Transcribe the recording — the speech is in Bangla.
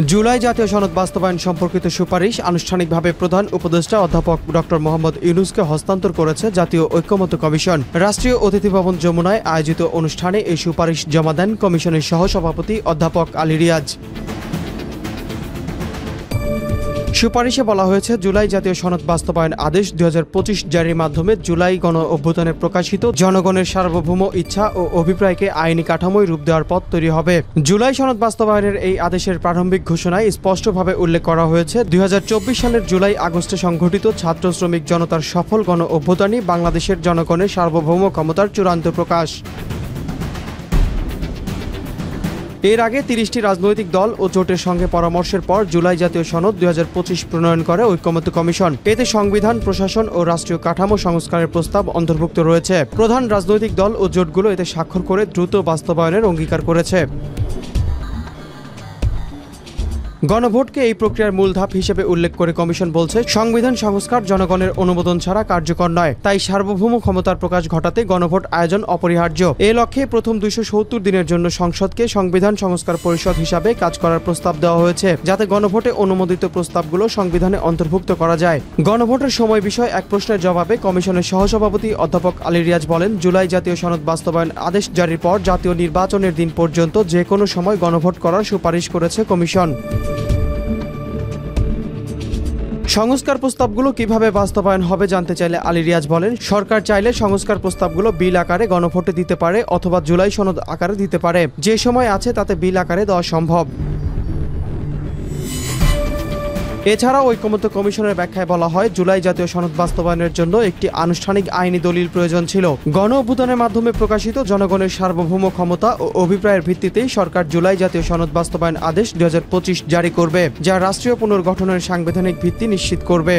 জুলাই জাতীয় সনদ বাস্তবায়ন সম্পর্কিত সুপারিশ আনুষ্ঠানিকভাবে প্রধান উপদেষ্টা অধ্যাপক ডক্টর মোহাম্মদ ইউনূসকে হস্তান্তর করেছে জাতীয় ঐকমত্য কমিশন। রাষ্ট্রীয় অতিথি ভবন যমুনায় আয়োজিত অনুষ্ঠানে এই সুপারিশ জমা দেন কমিশনের সহসভাপতি অধ্যাপক আলী রিয়াজ। সুপারিশে বলা হয়েছে, জুলাই জাতীয় সনদ বাস্তবায়ন আদেশ 2025 জারির মাধ্যমে জুলাই গণ অভ্যুত্থানে প্রকাশিত জনগণের সার্বভৌম ইচ্ছা ও অভিপ্রায়কে আইনি কাঠামোয় রূপ দেওয়ার পথ তৈরি হবে। জুলাই সনদ বাস্তবায়নের এই আদেশের প্রারম্ভিক ঘোষণায় স্পষ্টভাবে উল্লেখ করা হয়েছে, 2024 সালের জুলাই আগস্টে সংঘটিত ছাত্র শ্রমিক জনতার সফল গণ অভ্যুত্থানই বাংলাদেশের জনগণের সার্বভৌম ক্ষমতার চূড়ান্ত প্রকাশ। এর আগে 30টি রাজনৈতিক দল ও জোটের সঙ্গে পরামর্শের পর জুলাই জাতীয় সনদ 2025 প্রণয়ন করে ঐকমত্য কমিশন। এতে সংবিধান, প্রশাসন ও রাষ্ট্রীয় কাঠামো সংস্কারের প্রস্তাব অন্তর্ভুক্ত রয়েছে। প্রধান রাজনৈতিক দল ও জোটগুলো এতে স্বাক্ষর করে দ্রুত বাস্তবায়নের অঙ্গীকার করেছে। গণভোটকে এই প্রক্রিয়ার মূল ধাপ হিসেবে উল্লেখ করে কমিশন বলছে, সংবিধান সংস্কার জনগণের অনুমোদন ছাড়া কার্যকর নয়। তাই সার্বভৌম ক্ষমতার প্রকাশ ঘটাতে গণভোট আয়োজন অপরিহার্য। এ লক্ষ্যে প্রথম 270 দিনের জন্য সংসদকে সংবিধান সংস্কার পরিষদ হিসাবে কাজ করার প্রস্তাব দেওয়া হয়েছে, যাতে গণভোটে অনুমোদিত প্রস্তাবগুলো সংবিধানে অন্তর্ভুক্ত করা যায়। গণভোটের সময় বিষয়ে এক প্রশ্নের জবাবে কমিশনের সহসভাপতি অধ্যাপক আলী রিয়াজ বলেন, জুলাই জাতীয় সনদ বাস্তবায়ন আদেশ জারির পর জাতীয় নির্বাচনের দিন পর্যন্ত যে কোনো সময় গণভোট করার সুপারিশ করেছে কমিশন। সংস্কার প্রস্তাবগুলো কিভাবে বাস্তবায়ন হবে জানতে চাইলে আলী রিয়াজ বলেন, সরকার চাইলে সংস্কার প্রস্তাবগুলো বিল আকারে গণভোটে দিতে পারে অথবা জুলাই সনদ আকারে দিতে পারে। যে সময় আছে তাতে বিল আকারে দেওয়া সম্ভব। এছাড়াও ঐকমত্য কমিশনের ব্যাখ্যায় বলা হয়, জুলাই জাতীয় সনদ বাস্তবায়নের জন্য একটি আনুষ্ঠানিক আইনি দলিল প্রয়োজন ছিল। গণ অভ্যুত্থানের মাধ্যমে প্রকাশিত জনগণের সার্বভৌম ক্ষমতা ও অভিপ্রায়ের ভিত্তিতেই সরকার জুলাই জাতীয় সনদ বাস্তবায়ন আদেশ 2025 জারি করবে, যা রাষ্ট্রীয় পুনর্গঠনের সাংবিধানিক ভিত্তি নিশ্চিত করবে।